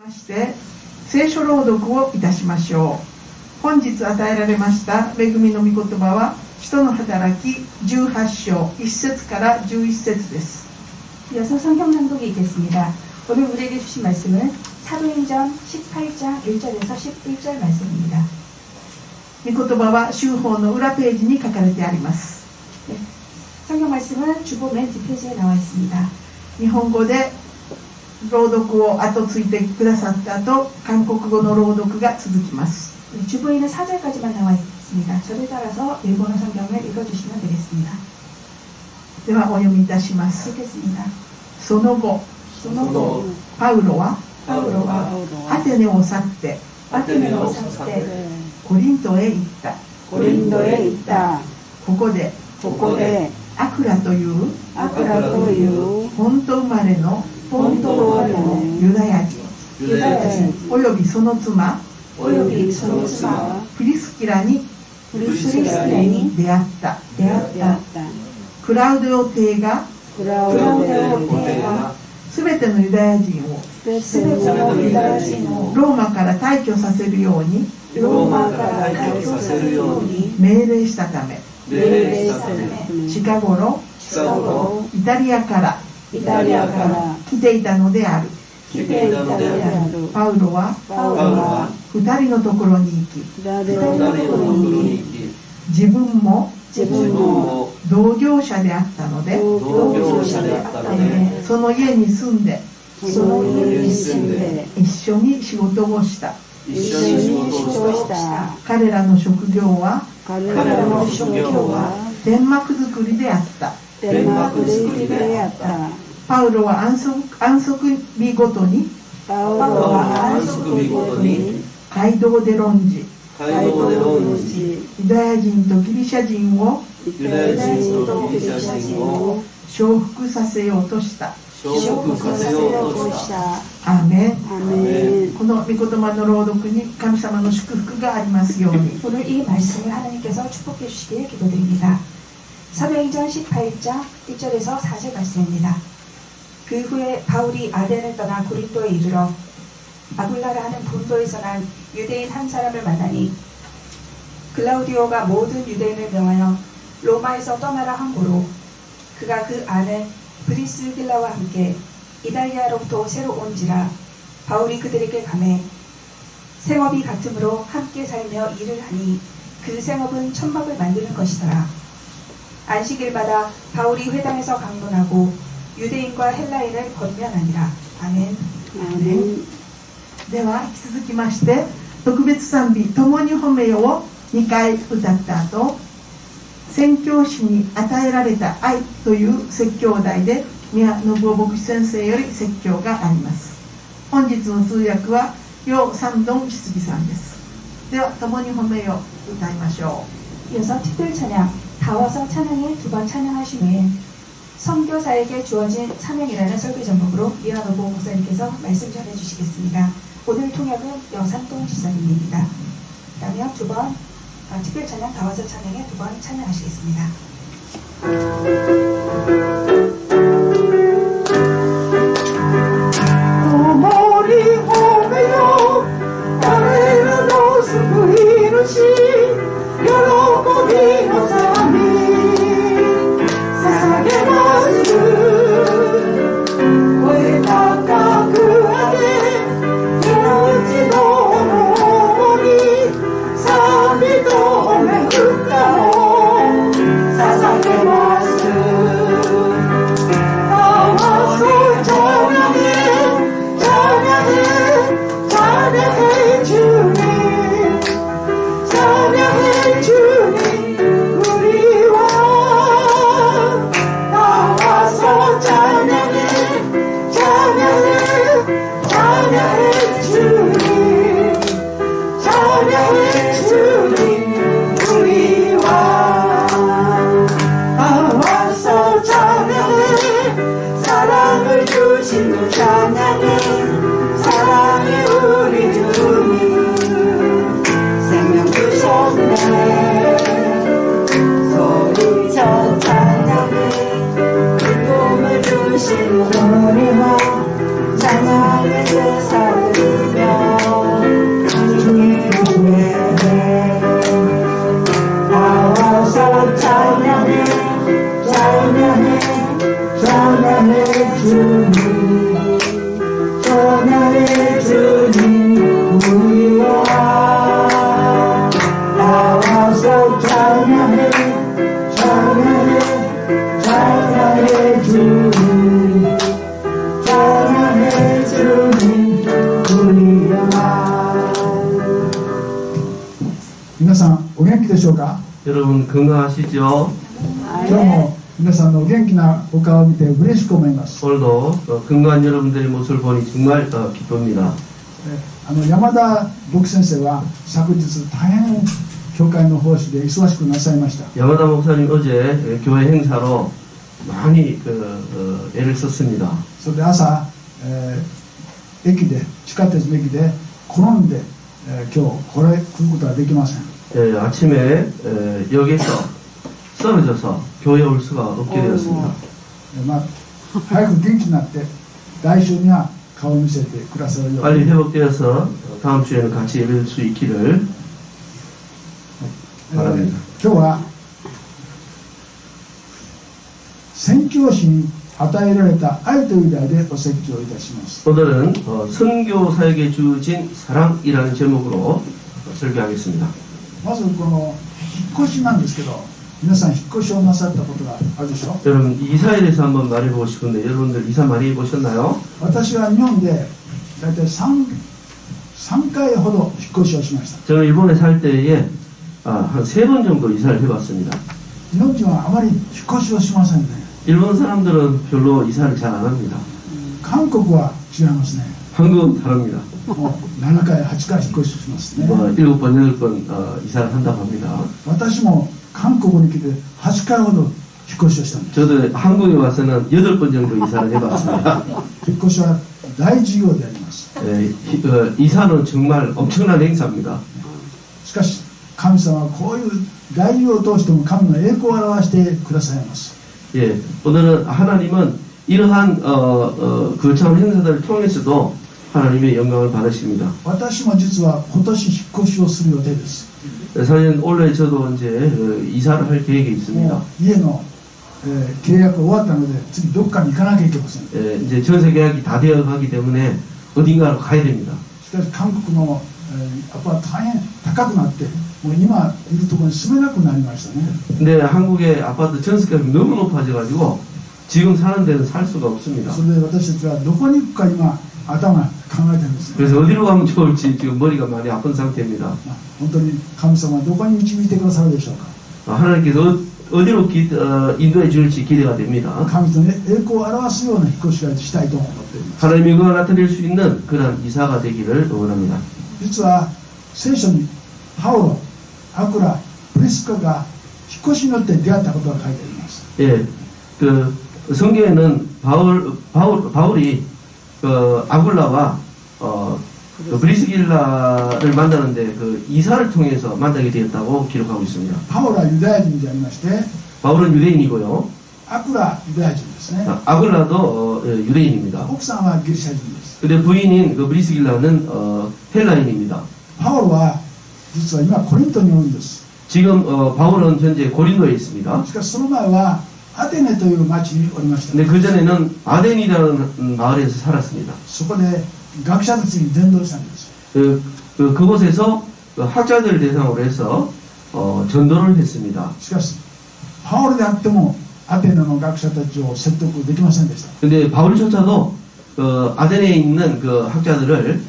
まして聖書朗読をいたしましょう。本日与えられました恵みの御言葉は使徒の働き18章1節から11節です。 이어서 성경 낭독이 있겠습니다. 오늘 우리에게 주신 말씀은 사도행전 18장 1절에서 11절 말씀입니다. 御言葉は修法の裏ページに書かれてあります。 네, 성경 말씀은 주보 맨 뒷페이지에 나와 있습니다. 日本語で朗読を後ついてくださった後、韓国語の朗読が続きます。 네, 주보에는 4절까지만 나와 있습니다. 저를 따라서 일본어 성경을 읽어주시면 되겠습니다. ではお読みいたします。 읽겠습니다. その後、パウロはアテネを去ってコリントへ行った。ここでアクラという本当生まれのユダヤ人およびその妻プリスキラに出会った。クラウデオ帝がすべてのユダヤ人をローマから退去させるように命令したため、近頃イタリアから来ていたのである。パウロは2人のところに行き、自分も同業者であったので、その家に住んで一緒に仕事をした。彼らの職業は天幕作りであった。パウロは安息日ごとに街道で論じ、ユダヤ人とギリシャ人を承服させようとした。アーメン。この御言葉の朗読に神様の祝福がありますように。 오늘 이 말씀을 하나님께서 축복해 주시길 기도드립니다. 사도행전 18장 1절에서 4절 말씀입니다. 그 후에 바울이 아덴을 떠나 고린도에 이르러 아굴라라 하는 본도에서 난 유대인 한 사람을 만나니, 글라우디오가 모든 유대인을 명하여 로마에서 떠나라 한 고로 그가 그 아는 브리스길라와 함께 이달리아로부터 새로 온지라 바울이 그들에게 가매 생업이 같으므로 함께 살며 일을 하니 그 생업은 천막을 만드는 것이더라. 안식일마다 바울이 회당에서 강론하고 유대인과 헬라인을 권면하니라. 아멘. では引き続きまして特別賛美共に褒めよを2回歌った後、宣教師に与えられた愛という説教題で宮信夫牧師先生より説教があります。本日の通訳は楊三丼執事さんです。では共に褒めよを歌いましょう。 이어서 특별 찬양 다와서 찬양에 두 번 찬양하신 후에 선교사에게 주어진 사명이라는 설교 제목으로 이한오보 목사님께서 말씀 전해주시겠습니다. 오늘 통역은 여산동 지사님입니다. 그러면 특별 찬양 다와서 찬양에 두 번 찬양하시겠습니다. 오모리 호메요 나를 너救い主喜びの賛美捧げます声高く上げ命の重り賛美と褒め歌を捧げますしょうか。 여러분 건강하시죠? 今日も皆さんの元気なお顔を見て嬉しく思います。 오늘도 건강한 여러분들의 모습을 보니 정말 기쁩니다. 山田牧先生は昨日大変教会の奉仕で忙しくなさいました。 야마다 목사님 어제 교회 행사로 많이 애를 썼습니다. それで朝、駅で地下鉄の駅で転んで、今日これ来ることはできません。 아침에 역에서 쓰러져서 교회에 올 수가 없게 되었습니다. まあ、早く元気になって来週には顔を見せてくださるよう 빨리 に。 회복되어서 다음 주에는 같이 예배할 수 있기를 바랍니다. 今日は宣教師に与えられた愛という題でお説教いたします。 오늘은 선교사에게 주어진 사랑이라는 제목으로 설교하겠습니다. まずこの引っ越しなんですけど、皆さん引っ越しをなさったことがあるでしょ。 여러분 이사에 대해서 한번 말해보고 싶은데 여러분들 이사 많이 해보셨나요? 私は日本で大体3回ほど引っ越しをしました。 저는 일본에 살 때에 한 3번 정도 이사를 해봤습니다. 日本人はあまり引っ越しをしませんね。 일본 사람들은 별로 이사를 잘 안 합니다. 韓国は違いますね。 한국은 다릅니다. もう7回8回引っ越ししますね。 7번, 8번 이사를 한다고 합니다. 私も韓国に来て8回ほど引っ越しをしたんです。 저도 한국에 와서는 8번 정도 이사를 해봤습니다. 引っ越しは大事業であります。 이사는 정말 엄청난 행사입니다. しかし神様はこういう大事業を通しても神の栄光を表してくださいます。 예, 오늘은 하나님은 이러한 거창한 행사들을 통해서도 하나님의 영광을 받으십니다. 私も実は今年引っ越しをする予定です。 사실 올해 저도 이제 이사를 할 계획이 있습니다. もう家の、契約が終わったので次どっかに行かなきゃいけません。 이제 전세 계약이 다 되어 가기 때문에 어딘가로 가야 됩니다. しかし韓国の、アパート大変高くなってもう今いるところに住めなくなりましたね。 근데 한국의 아파트 전세가격이 너무 높아져가지고 지금 사는 데는 살 수가 없습니다. それで私たちはどこに行くか今頭考えてるんですね。 그래서 어디로 가면 좋을지 지금 머리가 많이 아픈 상태입니다. 本当に神様はどこに導いてくださるでしょうか。 하나님께서 어디로 인도해 줄지 기대가 됩니다. 神と栄光を表すような引っ越しがしたいと思っています。 하나님의 영광을 나타낼 수 있는 그런 이사가 되기를 원합니다. 実は聖書にパウロ、アクラ、プリスカが引っ越しによって出会ったことが書いてあります。 예, 그 성경에는 바울이 아굴라와 그 브리스길라를 만나는데 그 이사를 통해서 만나게 되었다고 기록하고 있습니다. パウロはユダヤ人でありまして、 바울은 유대인이고요. アクラユダヤ人ですね。 아굴라도 유대인입니다. 奥さんはギリシャ人です。 근데 부인인 그 브리스길라는 헬라인입니다. パウロは実は今コリントにおるんです。 지금 바울은 현재 고린도에 있습니다. しかしその前はアテネという町におりました。 근데 그 전에는 아덴이라는 마을에서 살았습니다. そこで学者たちに伝道したんです。 그곳에서 학자들 대상으로 해서 전도를 했습니다. しかしパウロであってもアテネの学者たちを説得できませんでした。 근데 바울조차도 아덴에 있는 그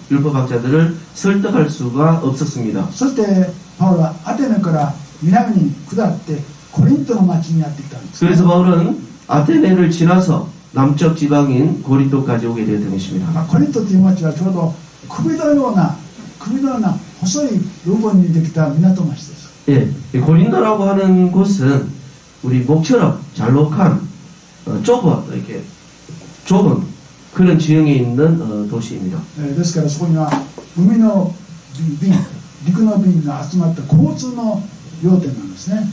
율법 학자들을 설득할 수가 없었습니다. そしてパウロはアテネから南に下ってコリントの町にやってきたんです。 그래서 바울은 아테네를 지나서 남쪽 지방인 고린도까지 오게 되었던 것입니다. コリントという町はちょうど首のような細いロゴにできた港町です。 예, 고린도라고 하는 곳은 우리 목처럼 잘록한 이렇게 좁은 그런 지형에 있는 도시입니다. ですからそこには海の便、陸の便が集まった交通の要点なんですね。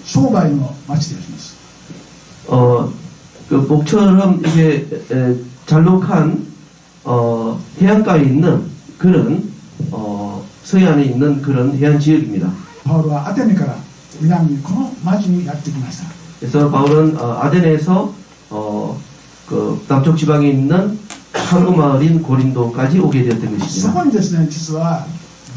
商売の町であります。 그 목처럼 이게 잘록한 해안가에 있는 그런 서해안에 있는 그런 해안 지역입니다. パウロはアテネから南にこの町にやってきました。 그래서 바울은 아덴에서 그 남쪽 지방에 있는 항구 마을인 고린도까지 오게 되었던 そこ 것입니다. にですね、実は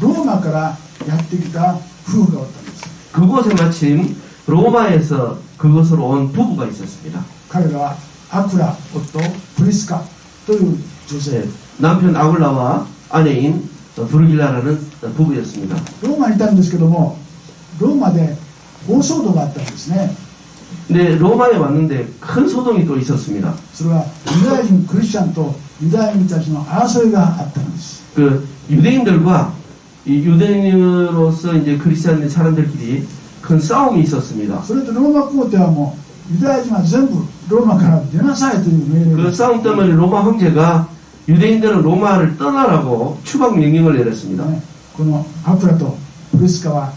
ローマからやってきた夫婦がおったんです。 그곳에 마침 로마에서 그곳으로 온 부부가 있었습니다. 彼らはアクラ夫プリスカという女性。 네, 남편 아굴라와 아내인 브루길라라는 부부였습니다. ローマにいたんですけども、ローマで大騒動があったんですね。 근데 로마에 왔는데 큰 소동이 또 있었습니다. それはユダヤ人クリスチャンとユダヤ人たちの争いがあったんです。 그 유대인들과 이 유대인으로서 이제 크리스찬 사람들끼리 큰 싸움이 있었습니다. それとローマ皇帝はもうユダヤ人は全部ローマから出なさいという命令 그 です。 싸움 때문에 로마 황제가 유대인들은 로마를 떠나라고 추방 명령을 내렸습니다. ね、このアクラとプリスカは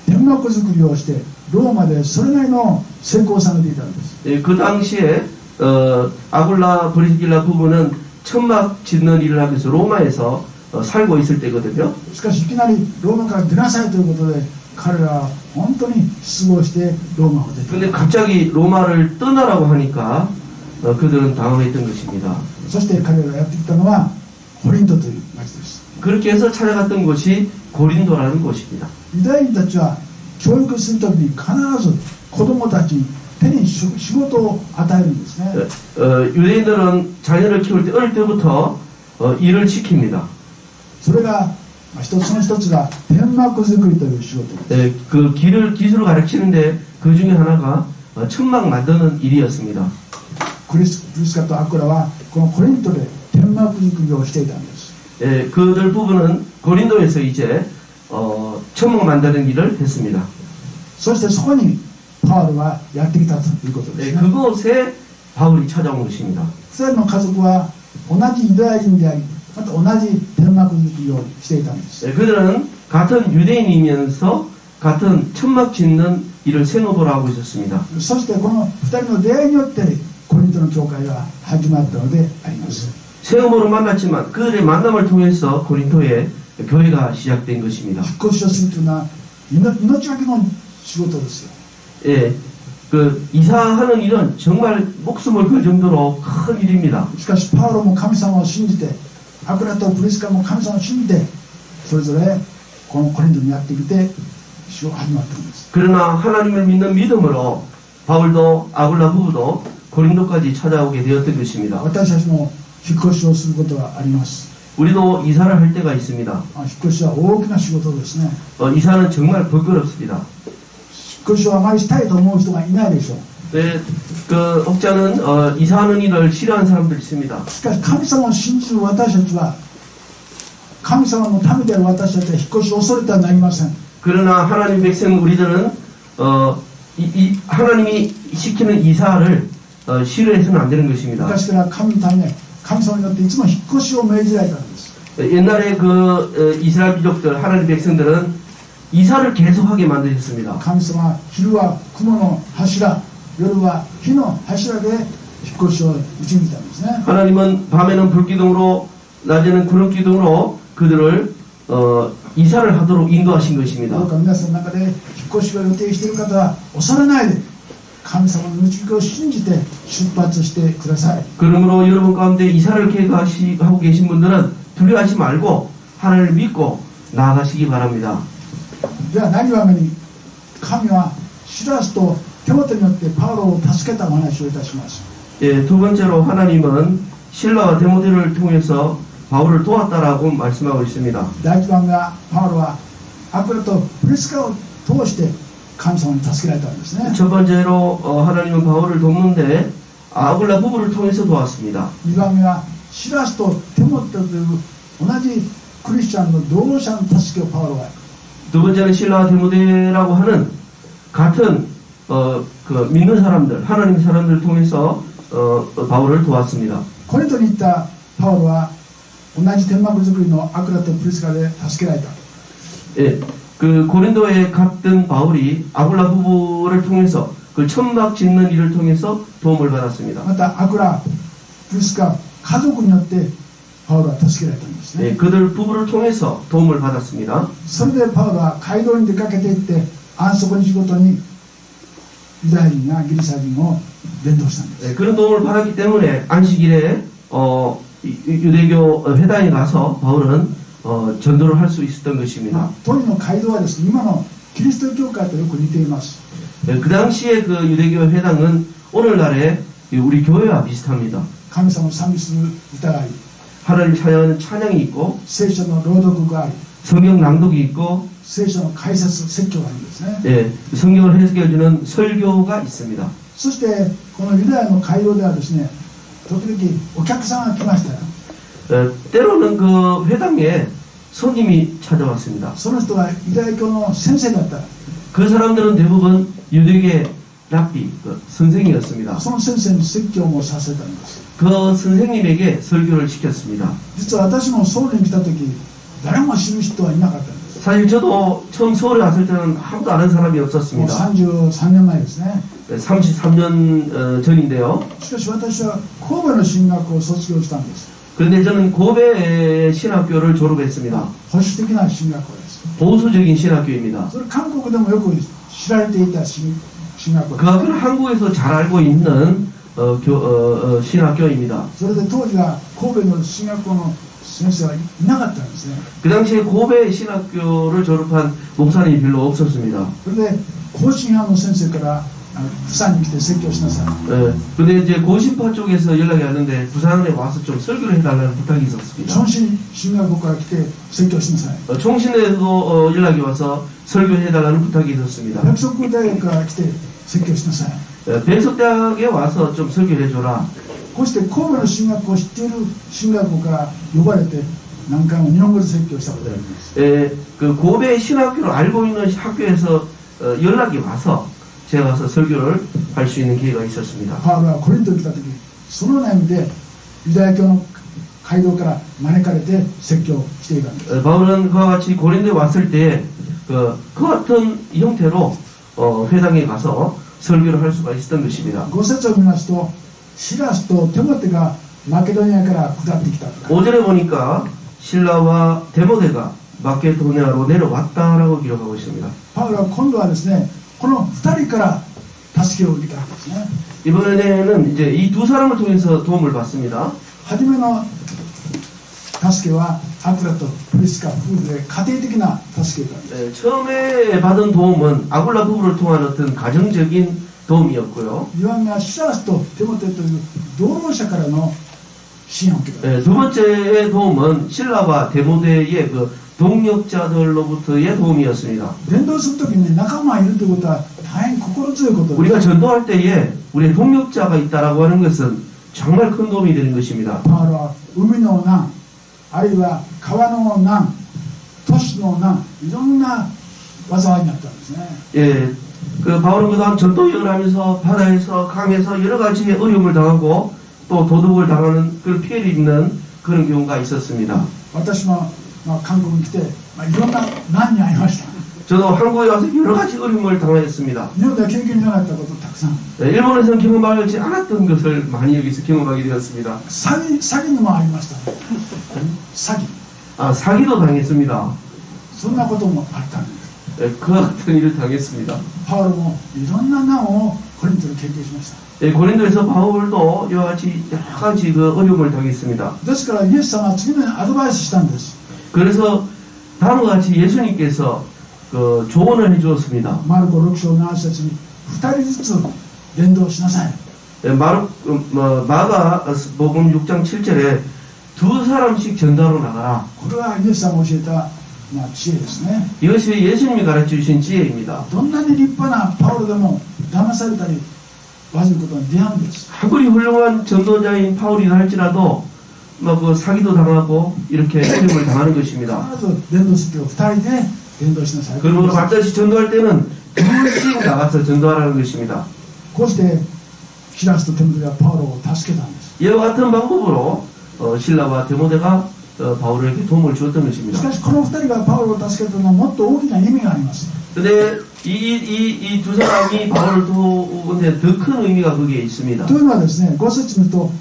天幕作りをしてローマでそれなりの成功を収めていたんです。 예, 그 당시에 아굴라 브리스길라 부부는 천막 짓는 일을 하기 위해서 로마에서 살고 있을 때거든요. しかしいきなりローマから出なさいということで彼らは本当に失望してローマを出て 근데 갑자기 로마를 떠나라고 하니까 그들은 당황했던 것입니다. そして彼らがやってきたのはコリントという町です。 그렇게 해서 찾아갔던 곳이 고린도라는 곳입니다. ユダヤ人たちは教育するときに必ず子供たちに手に仕事を与えるんですね。 유대인들은 자녀를 키울 때 어릴 때부터 일을 시킵니다. それがその一つが天幕作りという仕事です。 그 기술을 가르치는데 그 중에 하나가 천막 만드는 일이었습니다. クリスカとアクラはこのコリントで天幕作りをしていたんです。 그들 부부는 고린도에서 이제 천막 만드는 일을 했습니다. そしてそこにパウロはやってきたということですね。 그곳에 바울이 찾아온 것입니다. 2人の家族は同じユダヤ人でありまた同じ天幕作りをしていたんです。 그들은 같은 유대인이면서 같은 천막 짓는 일을 생업으로 하고 있었습니다. そしてこの2人の出会いによってコリントの教会が始まったのであります。 생업으로 만났지만 그들의 만남을 통해서 고린토에 교회가 시작된 것입니다. 引っ越しをするというのは命がけの仕事ですよ。 예, 그 이사하는 일은 정말 목숨을 걸 정도로 큰 일입니다. しかしパウロも神様を信じてアクラとプリスカも神様を信じてそれぞれこのコリントにやってきて仕事が始まったんです。 그러나 하나님을 믿는 믿음으로 바울도 아굴라 부부도 고린도까지 찾아오게 되었던 것입니다. 私たちも引っ越しをすることがあります。 우리도 이사를 할 때가 있습니다. 引っ越しは大きな仕事ですね。 이사는 정말 번거롭습니다. 引っ越しをあまりしたいと思う人がいないでしょう。 네, 그 혹자는 이사하는 일을 싫어하는 사람도 있습니다. しかし神様を信じる私たちは神様のためである私たちは引っ越しを恐れてはなりません。 그러나 하나님 백성 우리들은 하나님이 시키는 이사를 싫어해서는 안 되는 것입니다. 昔から神のため神様によっていつも引っ越しを命じられたんです。 옛날에 그 이스라엘 민족들 하나님 백성들은 이사를 계속하게 만드셨습니다. 神様は昼は雲の柱夜は火の柱で引っ越しを導いたんですね。 하나님은 밤에는 불기둥으로 낮에는 구름기둥으로 그들을 이사를 하도록 인도하신 ど 것입니다. うか皆さんの中で引っ越しを予定している方は恐れないで神様の導きを信じて出発してください。 그러므로 여러분 가운데 이사를 계획하고 계신 분들은 두려워하지 말고 하나님을 믿고 나아가시기 바랍니다. では何をめに神はシラスとテモテによってパウロを助けたお話をいたします。 예, 두 번째로 하나님은 실라와 데모데를 통해서 바울을 도왔다라고 말씀하고 있습니다. 第一番がパウロはアクラとプリスカを通して神様に助けられたんですね。 첫 번째로 하나님은 바울을 돕는데 아굴라 부부를 통해서 도왔습니다. 2番目はシラスとテモテという同じクリスチャンの同者の助けをパウロが 두 번째는 실라와 데모데라고 하는 같은 그 믿는 사람들, 하나님 사람들을 통해서 바울을 도왔습니다. コリントに行ったパウロは同じ天幕作りのアクラとプリスカで助けられた。 예, 그 고린도에 갔던 바울이 아굴라 부부를 통해서 그 천막 짓는 일을 통해서 도움을 받았습니다. またアクラ、プリスカ家族によってパウロは助けられたんですね。 예, 그들 부부를 통해서 도움을 받았습니다. それでパウロは街道に出かけていって安息日ごとにユダヤ人やギリシャ人を伝道したんです。 예, 그런 도움을 받았기 때문에 안식일에 유대교 회당에 가서 바울은 전도를 할 수 있었던 것입니다. 当時の街道はですね、今のキリスト教会とよく似ています。 예, 그 당시에 그 유대교 회당은 오늘날의 우리 교회와 비슷합니다. 神様を賛美する歌があり、 하나님 찬양하는 찬양이 있고 聖書の朗読があり、 성경 낭독이 있고 聖書の解説説教があるんですね。 예, 성경을 해석해주는 설교가 있습니다. そしてこのユダヤの街道ではですね、時々お客さんが来ましたよ。 때로는 그 회당에 손님이 찾아왔습니다. その人はユダヤ教の先生だった。 그 사람들은 대부분 유대계 랍비, 그 선생이었습니다. その先生に説教もさせたんです。 그 선생님에게 설교를 시켰습니다. 実は私もソウルに来た時、誰も知る人はいなかったんです。 사실 저도 처음 서울에 왔을 때는 아무도 아는 사람이 もう 없었습니다. 33年前ですね。 33년 전인데요. しかし私は神戸の進学を卒業したんです。 그런데 저는 고베 신학교를 졸업했습니다. 保守的な進学校です。 보수적인 신학교입니다. それ韓国でもよく知られていた進学校 그 학교는 한국에서 잘 알고 있는 신학교입니다. それで当時は神戸の進学校の先生はいなかったんですね。 그 당시에 고베 신학교를 졸업한 목사님이 별로 없었습니다. それで後進派の先生から釜山に来て説教しなさい。 근데 이제 고신파 쪽에서 연락이 왔는데 부산에 와서 좀 설교를 해달라는 부탁이 있었습니다. 長新進学校から来て説教しなさい。 총신에도 연락이 와서 설교해달라는 부탁이 있었습니다. 約束大学から来て説教しなさい。 백석대학에 와서 좀 설교해줘라. こうして神戸の進学校を知っている進学校から呼ばれて何回も日本語で説教したことがあります。 그 고베 신학교를 알고 있는 학교에서 연락이 와서 제가 가서 설교를 할 수 있는 기회가 있었습니다. パウロはコリントに来た時、その悩みでユダヤ教の街道から招かれて説教していたんです。 바울은 그와 같이 고린도에 왔을 때 그 같은 형태로 회당에 가서 설교를 할 수가 있었던 것입니다. 5節を見ますと、シラスとテモテがマケドニアから下ってきた。 5절에 보니까 신라와 데모데가 마케도니아로 내려왔다라고 기록하고 있습니다. パウロは今度はですね、この2人から助けを受けたんですね。 이번에는 이제 이 두 사람을 통해서 도움을 받습니다. 初めの助けはアクラとプリスカ夫婦で家庭的な助けを受けたんです。 처음에 받은 도움은 아굴라 부부를 통한 어떤 가정적인 도움이었고요. 2番目はシラスとテモテという同労者からの支援を受けたんです。 두 번째의 도움은 신라와 데모데의 그 동력자들로부터의 도움이었습니다. 伝道するときに仲間がいるということは大変心強いことです。 우리가 전도할 때에 우리의 동력자가 있다라고 하는 것은 정말 큰 도움이 되는 것입니다. パウロは海の難、あるいは川の難、都市の難、いろんな災いになったんですね。 예, 그 바울은 그동안 전도 여행을 하면서 바다에서 강에서 여러 가지의 어려움을 당하고 또 도둑을 당하는 그런 피해를 입는 그런 경우가 있었습니다. 私も、韓国に来て、いろんな難に遭いました。 저도 한국에 와서 여러 가지 어려움을 당했습니다. 日本では経験になかったことたくさん。 일본에서는 경험하지 않았던 것을 많이 여기서 경험하게 되었습니다. 詐欺にもありました。詐欺。 사기도 당했습니다. そんなこともあったんです。 그와 같은 일을 당했습니다. パウロもいろんな難をコリントで経験しました。 고린도에서 바울도 이와 같이 여러 가지 그 어려움을 당했습니다. ですからイエス様は次のようにアドバイスしたんです。 그래서 다음과 같이 예수님께서 그 조언을 해주었습니다. マルコ6章7節に2人ずつ伝道しなさい。 마가 복음 6장 7절에 두 사람씩 전도하러 나가라. これはイエス様が教えた知恵ですね。 이것이 예수님이 가르쳐 주신 지혜입니다. どんなに立派なパウロでも騙されたり悪いことに出会うんです。 아무리 훌륭한 전도자인 파울이라 할지라도 그 사기도 당하고 이렇게 어려움을 당하는 것입니다. 必ず伝道する時は2人で伝道しなさい。 그리고 반드시 전도할 때는 둘씩 나가서 전도하라는 것입니다. こうしてシラスとテモテがパウロを助けたんです。 이와 같은 방법으로 신라와 데모데가 바울에게 도움을 주었던 し 것입니다. かしこの2人がパウロを助けたのはもっと大きな意味があります。 근데 이 두 사람이 바울을 도우는데 더 큰 의미가 거기에 있습니다. というのはですね、5節に言うと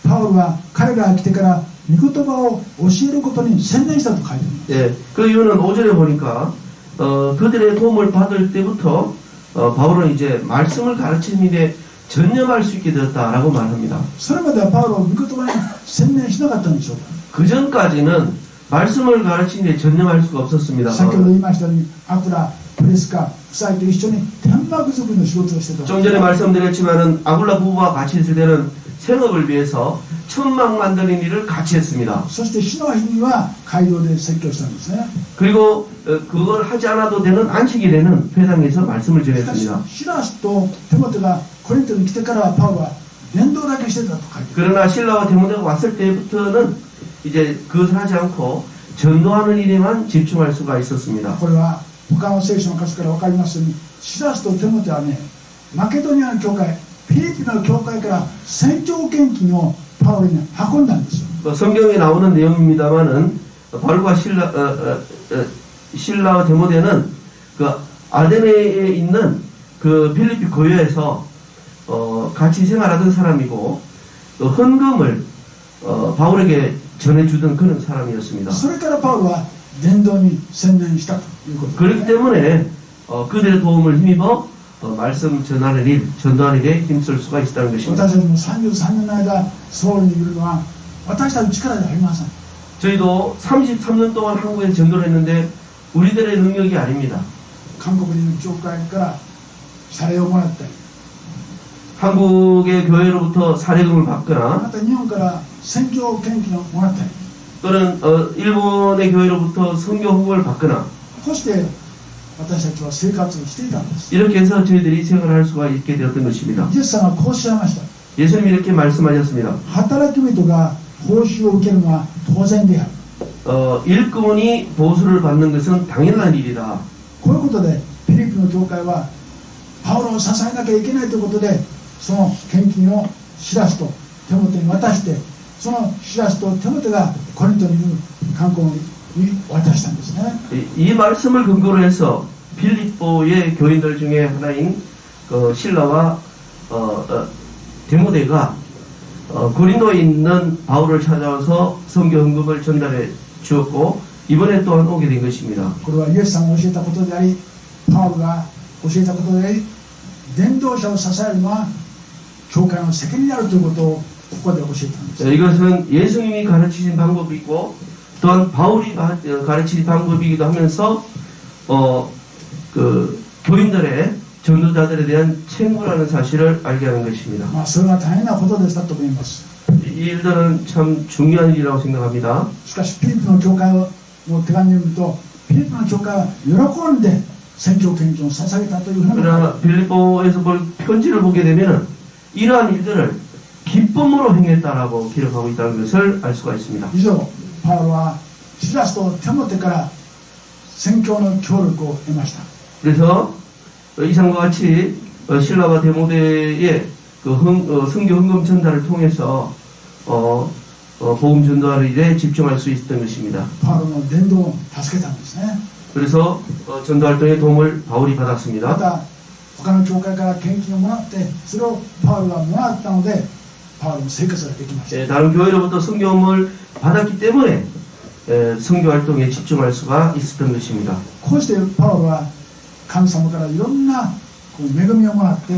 パウロは彼らが来てから御言葉を教えることに専念したと書いています。 예, 그 이유는 5절에 보니까 그들의 도움을 받을 때부터 바울은 이제 말씀을 가르치는 일에 전념할 수 있게 되었다라고 말합니다. それまではパウロは御言葉に専念しなかったんでしょうか。 그 전까지는 말씀을 가르치는 데 전념할 수가 없었습니다. 先ほど言いましたようにアクラ、プレスカ夫妻と一緒に天幕作りの仕事をしてた。 좀 전에 말씀드렸지만은 아굴라 부부와 같이 있을 때는 생업을 위해서 천막 만드는 일을 같이 했습니다. そして死の日には街道で説教したんですね。 그리고 그걸 하지 않아도 되는 안식일에는 회당에서 말씀을 しかし 전했습니다. シラスとテモテがコリントに来てからはパウロは伝道だけしてたと書いてある。 그러나 신라와 데모데가 왔을 때부터는 이제 그것을 하지 않고 전도하는 일에만 집중할 수가 있었습니다. これは他の聖書の箇所から分かりますように、シラスとテモテはね、マケドニアの教会、フィリピンの教会から宣教献金をパウロに運んだんですよ。 성경에 나오는 내용입니다만은 바울과 신라와 데모데는 그 아데네에 있는 그 필리핀 고유에서 같이 생활하던 사람이고 또 헌금을 바울에게 전해주던 그런 사람이었습니다. それからパウロは伝道に専念したということです。 그렇기 때문에 그들의 도움을 힘입어 말씀 전하는 일, 전도하는 일에 힘쓸 수가 있다는 것입니다. 私たちも33年の間ソウルにいるのは私たちの力ではありません。 저희도 33년 동안 한국에서 전도를 했는데 우리들의 능력이 아닙니다. 韓国人の教会から謝礼をもらったり、 한국의 교회로부터 사례금을 ま 받거나 た日本から宣教献金をもらったり、 또는 일본의 교회로부터 선교 후보를 받거나 こうして私たちは生活をしていたんです。 이렇게 해서 저희들이 생활할 수가 있게 되었던 것입니다. イエス様はこうおっしゃいました。 예수님이 이렇게 말씀하셨습니다. 働き人が報酬を受けるのは当然である。 일꾼이 보수를 받는 것은 당연한 일이다. こういうことでフィリピンの教会はパウロを支えなきゃいけないということで、その献金をシラスとテモテに渡して、そのシラスとテモテがコリントにいる観光に渡したんですね。 이 말씀을 근거로 해서 필리포의 교인들 중에 하나인 신라와 데모데가 고린도에 있는 바울을 찾아와서 선교 헌금을 전달해 주었고 이번에 또한 오게 된 것입니다. これはイエス様が教えたことであり、パウロが教えたことであり、伝道者を支えるのは教会の責任であるということをここで教えたんです。 이것은 예수님이 가르치신 방법이고 또한 바울이 가르치신 방법이기도 하면서 그 교인들의 전도자들에 대한 책무라는 사실을 알게 하는 것입니다. まあそれは大変なことでしたと思います。 이 일들은 참 중요한 일이라고 생각합니다. しかしフィリピンの教会の手紙を見ると、フィリピンの教会は喜んで宣教献金を捧げたというふうに。 그러나 빌립보에서 볼 편지를 보게 되면은 이러한 일들을 기쁨으로 행했다라고 기록하고 있다는 것을 알 수가 있습니다. 以上、パウロはシラスとテモテから宣教の協力を得ました。 그래서 이상과 같이 신라와 데모데의 그 선교 헌금 전달을 통해서 복음 전도하는 일에 집중할 수 있었던 것입니다. パウロの伝道を助けたんですね。 그래서 전도 활동에 도움을 바울이 ま 받았습니다. た他の教会から献金をもらって、それをパウロがもらったので、パウロの生活ができました。 다른 교회로부터 선교험을 받았기 때문에 선교 활동에 집중할 수가 있었던 것입니다. こうしてパウロは神様からいろんな恵みをもらって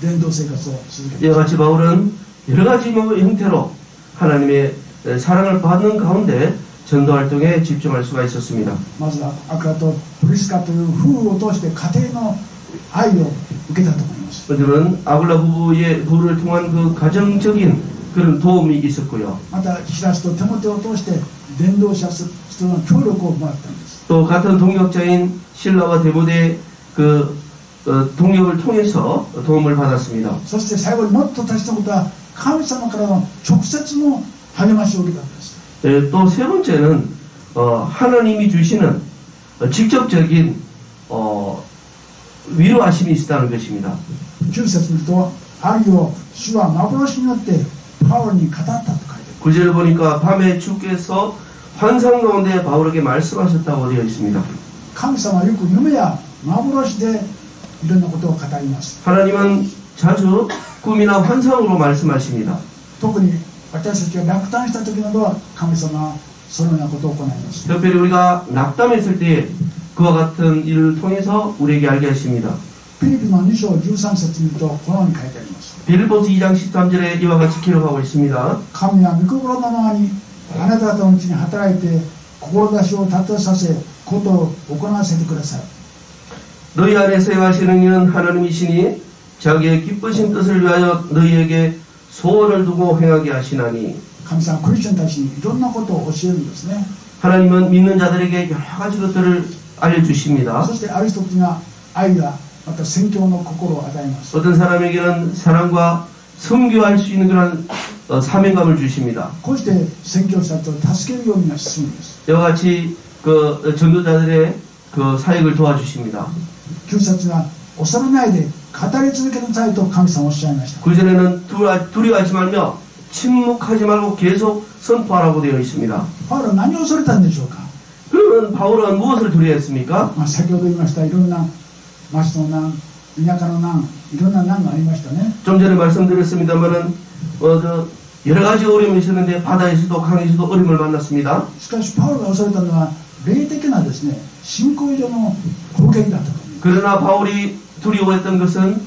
伝道生活を続けてい 이와 ま 같이 바울은 여러 가지 형태로 하나님의 사랑을 받는 가운데 전도 활동에 집중할 수가 있었습니다. まずはアクラとプリスカという夫婦を通して家庭の愛を受けたと思います。 그들은 아굴라 부부를 통한 그 가정적인 그런 도움이 있었고요. またシラスとテモテを通して伝道者との協力をもらったんです。 또 같은 동역자인 신라와 데모데 그 동역을 통해서 도움을 받았습니다. そして最後にもっと大切なことは神様からの直接の励ましを受けたんです。 또 세 번째는 하나님이 주시는 직접적인 위로하심이 있다는 것입니다. 9節見ると、あるよ主は幻によってパウロに語ったと書いてある。 구절을 보니까 밤에 주께서 환상 가운데 바울에게 말씀하셨다고 되어 있습니다. 神様はよく夢や幻でいろんなことを語ります。 하나님은 자주 꿈이나 환상으로 말씀하십니다. 特に私たちが落胆した時などは神様はそのようなことを行います。 특별히 우리가 낙담했을 때 그와 같은 일을 통해서 우리에게 알게 하십니다. フィリピンの2章13節見るとこのように書いてあります。 빌립보서 2장 13절에 이와 같이 기록하고 있습니다. 神は御心のままにあなた方のうちに働いて志を立てさせことを行わせてください。 너희 안에서 행하시는 이는 하나님이시니 자기의 기쁘신 뜻을 위하여 너희에게 소원을 두고 행하게 하시나니 神様はクリスチャンたちにいろんなことを教えるんですね。 하나님은 믿는 자들에게 여러 가지 것들을 알려주십니다. そしてある人には愛がまた宣教の心を与えます。 어떤 사람에게는 사랑과 선교할 수 있는 그런 사명감을 주십니다. こうして宣教者と助けるように進むんです。 이와 같이 그 전도자들의 그 사역을 도와주십니다. 9節は恐れないで語り続けなさいと神様はおっしゃいました。 9절에는 두려워하지 말며 침묵하지 말고 계속 선포하라고 되어 있습니다. パウロは何を恐れたんでしょうか。 그러면 바울은 무엇을 두려워했습니까? 先ほど言いましたいろんな町の難、田舎の難、いろんな難がありましたね。 좀 전에 말씀드렸습니다만은 여러 가지 어려움이 있었는데 바다에서도 강에서도 어려움을 만났습니다. しかしパウロが恐れたのは霊的なですね、信仰上の攻撃だったと。 그러나 바울이 두려워했던 것은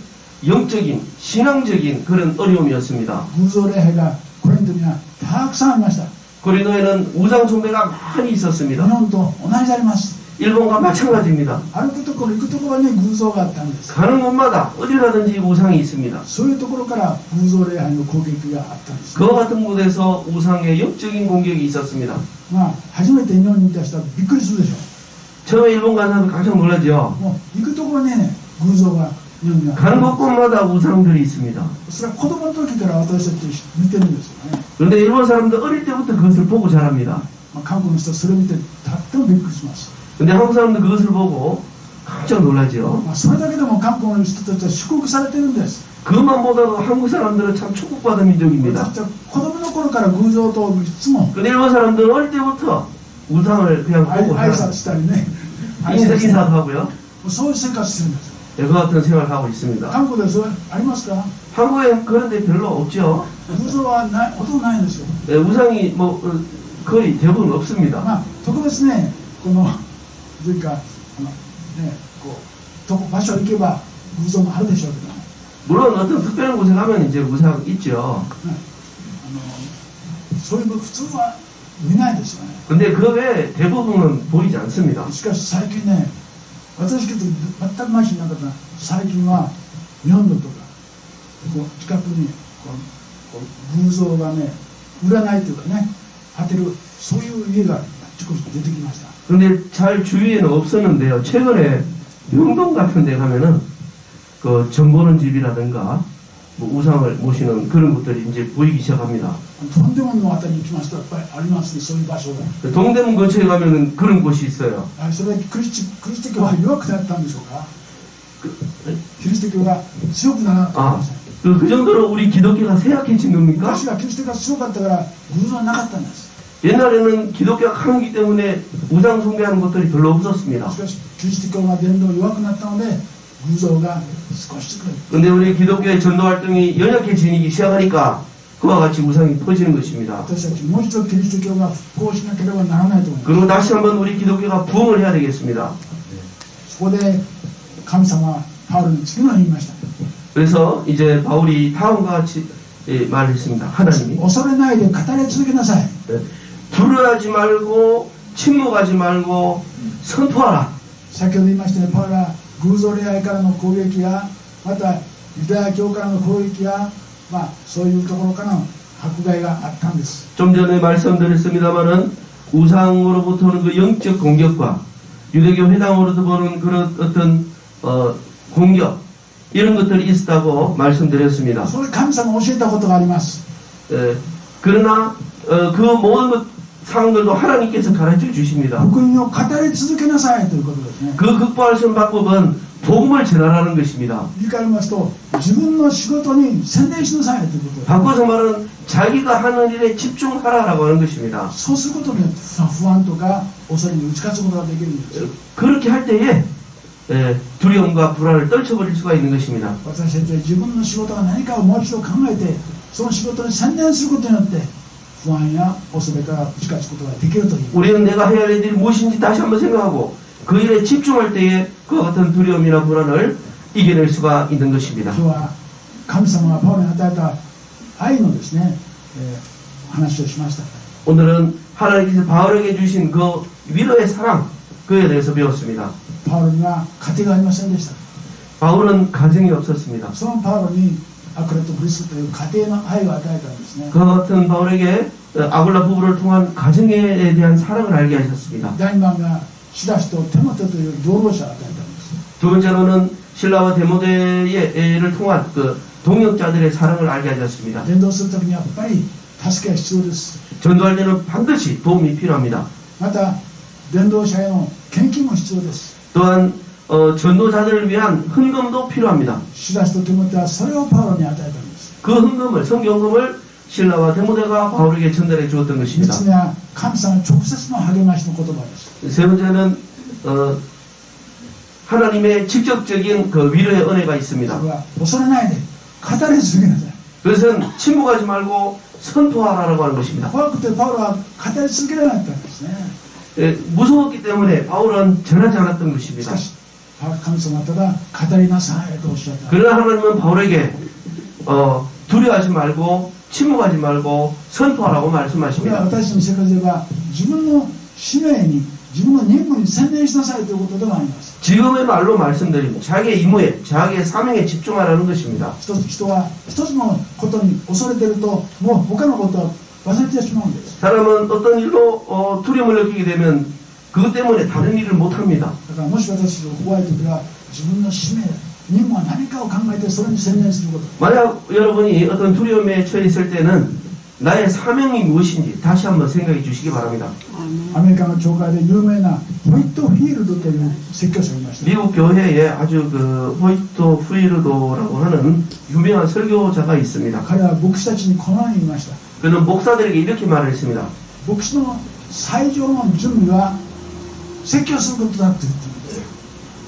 영적인 신앙적인 그런 어려움이었습니다. 偶像礼拝がコリントにはたくさんありました。 고린도에는 우상 숭배가 많이 日 있었습니다. 本と同じであります。 일본과 마찬가지입니다. 歩くところ行くところに偶像があったんです。 가는 곳마다 어디라든지 우상이 있습니다. そういうところから偶像礼拝の攻撃があったんです。 그와 같은 곳에서 우상의 영적인 공격이 있었습니다. まあ初めて日本に行った人はびっくりするでしょ 처음에 일본 간 사람도 깜짝 놀라죠. う。もう行くところにね、偶像が日本には 가는 곳곳마다 우상들이 있습니다. それは子供の時から私たち見てるんですよね。 그런데 일본 사람도 어릴 때부터 그것을 보고 자랍니다. まあ、韓国の人はそれを見てとってもびっくりします。 근데 한국 사람도 그것을 보고 깜짝 놀라죠. まあ、それだけでも韓国の人たちは祝福されてるんです。 그것만 보다도 한국 사람들은 참 축복받은 민족입니다. 私たちは子供の頃から偶像といつも 근데 일본 사람들은 어릴 때부터 우상을 그냥 보고 挨 살아요. 拶したりね、挨拶したり 인사도 하고요. そういう生活してるんですよ。 네, 그 같은 생활을 하고 있습니다. 韓国でそれありますか。 한국에 그런 데 별로 없죠. 偶像はない、ほとんどないんですよ。 네, 우상이 뭐 거의 대부분 없습니다. まあ特別ね、このというかね、こうとこ場所行けば偶像もあるでしょうけど、ね、 물론 어떤 특별한 곳에 가면 이제 우상 있죠. そういうの普通は見ないですよね。 근데 그 외에 대부분은 보이지 않습니다. しかし最近ね、私けど全くマシになかった最近は日本のとかこう近くにこう偶像がね、占いというかね、当てるそういう家があちこち出てきました。 근데 잘 주위에는 없었는데요. 최근에 명동 같은 데 가면은 그 점 보는 집이라든가 뭐 우상을 모시는 그런 것들이 이제 보이기 시작합니다. とんでものあたりに行きますとやっぱりありますね、そういう場所が。 동대문 근처에 가면은 그런 곳이 있어요. それはクリスト教は弱くなったんでしょうか。キリスト教が強くならなかったんです。 그 정도로 우리 기독교가 쇠약해진 겁니까? 昔はキリスト教が強かったから偶像はなかったんです。 옛날에는 기독교가 강하기 때문에 우상 숭배하는 것들이 별로 없었습니다. しかしキリスト教が伝道弱くなったので偶像が少しずつ 근데 우리 기독교의 전도 활동이 연약해지기 시작하니까 그와 같이 우상이 퍼지는 것입니다. 私たちもう一度キリスト教が復興しなければならないと思います。 그리고 다시 한번 우리 기독교가 부흥을 해야 되겠습니다. そこで神様はパウロに次のように言いました。 그래서 이제 바울이 다음과 같이 말했습니다. 하나님이 恐れないで語り続けなさい。 두려워하지 말고 침묵하지 말고 선포하라. 先ほど言いましたね、パウロは偶像礼拝からの攻撃やまたユダヤ教からの攻撃や、そういうところからの迫害があったんです。 좀 전에 말씀드렸습니다마는 우상으로부터 오는 그 영적 공격과 유대교 회당으로부터 오는 그런 어떤 공격 이런 것들이 있었다고 말씀드렸습니다. それ神様が教えたことがあります。 그러나 그 모든 것 상황들도 하나님께서 가르쳐 주십니다. 福音を語り続けなさいということですね。 그 극복할 수 있는 방법은 복음을 전하라는 것입니다. 言い換えますと自分の仕事に専念しなさいということです。 바꿔서 말은 자기가 하는 일에 집중하라라고 하는 것입니다. そうすることによって不安とか恐れに打ち勝つことができるんです。 그렇게 할 때에 두려움과 불안을 떨쳐버릴 수가 있는 것입니다. 私たちは自分の仕事が何かをもう一度考えてその仕事に専念することによって不安や恐れから打ち勝つことができるという。 우리는 내가 해야 할 일이 무엇인지 다시 한번 생각하고 그 일에 집중할 때에 그와 같은 두려움이나 불안을 이겨낼 수가 있는 것입니다. 今日は神様がパウロに与えた愛のですね、話をしました。 오늘은 하나님께서 바울에게 주신 그 위로의 사랑 그에 대해서 배웠습니다. パウロには家庭がありませんでした。 바울은 가정이 없었습니다. そのパウロにアクラとブリスクという家庭の愛を与えたんですね。 그와 같은 바울에게 아굴라 부부를 통한 가정에 대한 사랑을 알게 하셨습니다. 第2番目はシラスとテモテという同労者を与えたんです。 두 번째로는 신라와 데모데를 통한 그 동역자들의 사랑을 알게 하셨습니다. 伝道するときにやっぱり助けが必要です。 전도할 때는 반드시 도움이 필요합니다. また伝道者への献金も必要です。 또한 전도자들을 위한 헌금도 필요합니다. シラスとテモテはそれをパウロに与えたんです。 그 헌금을 성경금을 신라와 데모데가 바울에게 전달해 주었던 3 것입니다. つ目は神様の直接の励ましの言葉です。 세 번째는 하나님의 직접적인 그 위로의 은혜가 そ 있습니다. れは恐れないで語り続けなさい。 그것은 침묵하지 말고 선포하라고 하는 것입니다. 怖くてパウロは語り続けなかったんですね。 무서웠기 때문에 바울은 전하지 않았던 し 것입니다. かし神様はただ語りなさいとおっしゃった。 그러나 하나님은 바울에게 두려워하지 말고 침묵하지 말고 선포하라고 これは 말씀하십니다. 私の生活では自分の使命に自分の任務に専念しなさいということでもあります。 지금의 말로 말씀드리면 자기의 임무에 자기의 사명에 집중하라는 것입니다. 人は一つのことに恐れているともう他のことは忘れてしまうんです。 사람은 어떤 일로 두려움을 느끼게 되면 그것 때문에 다른 일을 못합니다. だからもし私が怖い時は自分の使命任務は何かを考えてそれに専念すること。 만약 여러분이 어떤 두려움에 처해 있을 때는 나의 사명이 무엇인지 다시 한번 생각해 주시기 바랍니다. アメリカの教会で有名なホイットフィールドという説教者がいました。 미국 교회에 아주 그 호이트 후이르도라고 하는 유명한 설교자가 있습니다. 彼は牧師たちにこのように言いました。 그는 목사들에게 이렇게 말을 했습니다. 牧師の最上の準備は説教することだと言っている。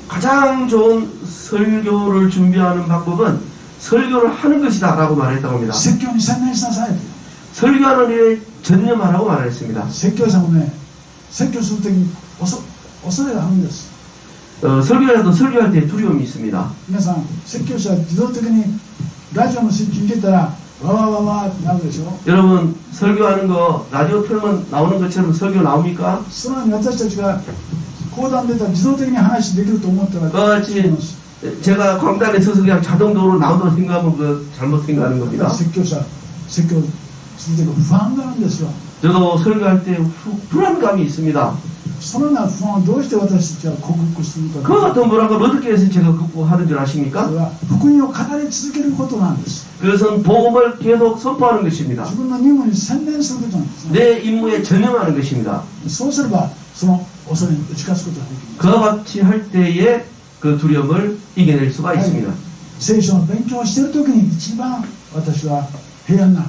가장 좋은 설교를 준비하는 방법은 설교를 하는 것이다 라고 말했다고 합니다. 説教に専念しなさい。 설교하는 일에 전념하라고 말했습니다. 説教者もね、説教するときに恐れがあるんです。 설교자도 설교할 때 두려움이 있습니다. 皆さん、説教者は自動的にラジオのスイッチ入れたらわわわわってなるでしょ。 여러분 설교하는 거 라디오 틀면 나오는 것처럼 설교 나옵니까? そのように私たちが講談出たら自動的に話できると思ったら 그렇지. 제가 광단에 서서 그냥 자동적으로 나온다고 생각하면 그 잘못 생각하는 겁니다. 説教するとき不安があるんですよ。 저도 설교할 때 불안감이 있습니다. そのような不安をどうして私たちは克服するか。 그 같은 불안감을 어떻게 해서 제가 극복하는 줄 そ 아십니까? れは福音を語り続けることなんです。 그것은 복음을 계속 선포하는 것입니다. 自分の任務に専念することなんですね。 내 임무에 전념하는 것입니다. そうすればその恐れに打ち勝つことができます。 그와 같이 할 때에 그 두려움을 이겨낼 수가 있습니다. 聖書の勉強をしているときに一番私は平安な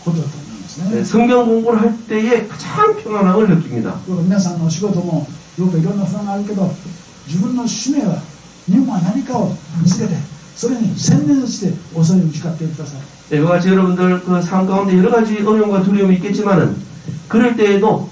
ことだと思いますね。 성경 공부를 할 때에 가장 평안함을 느낍니다. 皆さんのお仕事もよくいろんな不安があるけど、自分の使命は任務は何かを見つけてそれに専念して恐れに打ち勝ってください。 이와 같이 여러분들 그 삶 가운데 여러 가지 어려움과 두려움이 있겠지만은 그럴 때에도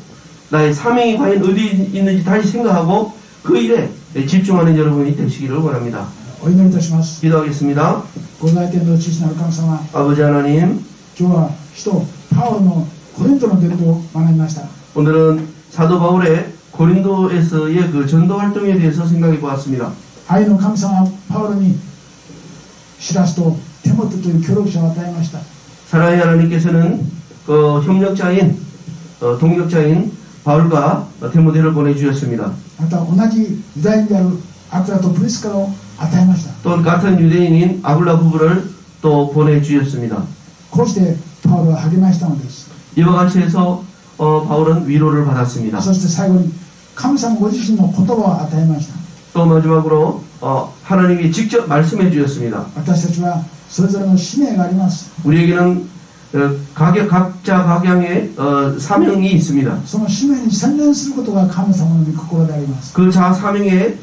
나의 사명이 과연 어디 있는지 다시 생각하고 그 일에 집중하는 여러분이 되시기를 원합니다. お祈りいたします。 기도하겠습니다. ご在天の父なる神様、 아버지 하나님, 今日は使徒パウロのコリントの伝道を学びました。 오늘은 사도 바울의 고린도에서의 그 전도 활동에 대해서 생각해 보았습니다. 愛の神様はパウロにシラスとテモテという協力者を与えました。 사랑의 하나님께서는 그 협력자인 동력자인 바울과 데모데를 보내주셨습니다. また同じユダヤ人であるアクラとプリスカを与えました。 또 같은 유대인인 아굴라 부부를 또 보내주셨습니다. こうしてパウロは励ましたのです。 이와 같이 해서 바울은 위로를 받았습니다. そして最後に神様ご自身の言葉を与えました。 또 마지막으로 하나님이 직접 말씀해 주셨습니다. 私たちはそれぞれの使命があります。 우리에게는 각자 각양의 사명이 있습니다. その使命に専念することが神様の御心であります。 그 사명에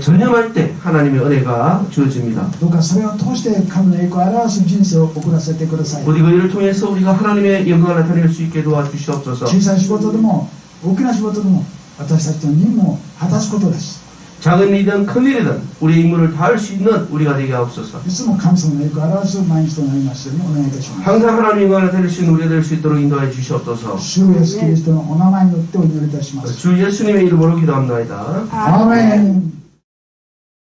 전념할 때 하나님의 은혜가 주어집니다. どうかそれを通して神の栄光を表す人生を送らせてください。 부디 그 일을 통해서 우리가 하나님의 영광을 나타낼 수 있게 도와주시옵소서. 小さい仕事でも大きな仕事でも私たちの任務を果たすことです。 작은 일이든 큰 일이든 우리의 임무를 다할 수 있는 우리가 되게 하옵소서. いつも神様の栄光を表す毎日となりますようにお願いいたします。 항상 하나님의 영광을 나타낼 수 있는 우리가 될 수 있도록 인도해 주시옵소서. 主イエスキリストのお名前によってお祈りいたします。 주 예수님의 이름으로 기도합니다. アーメン。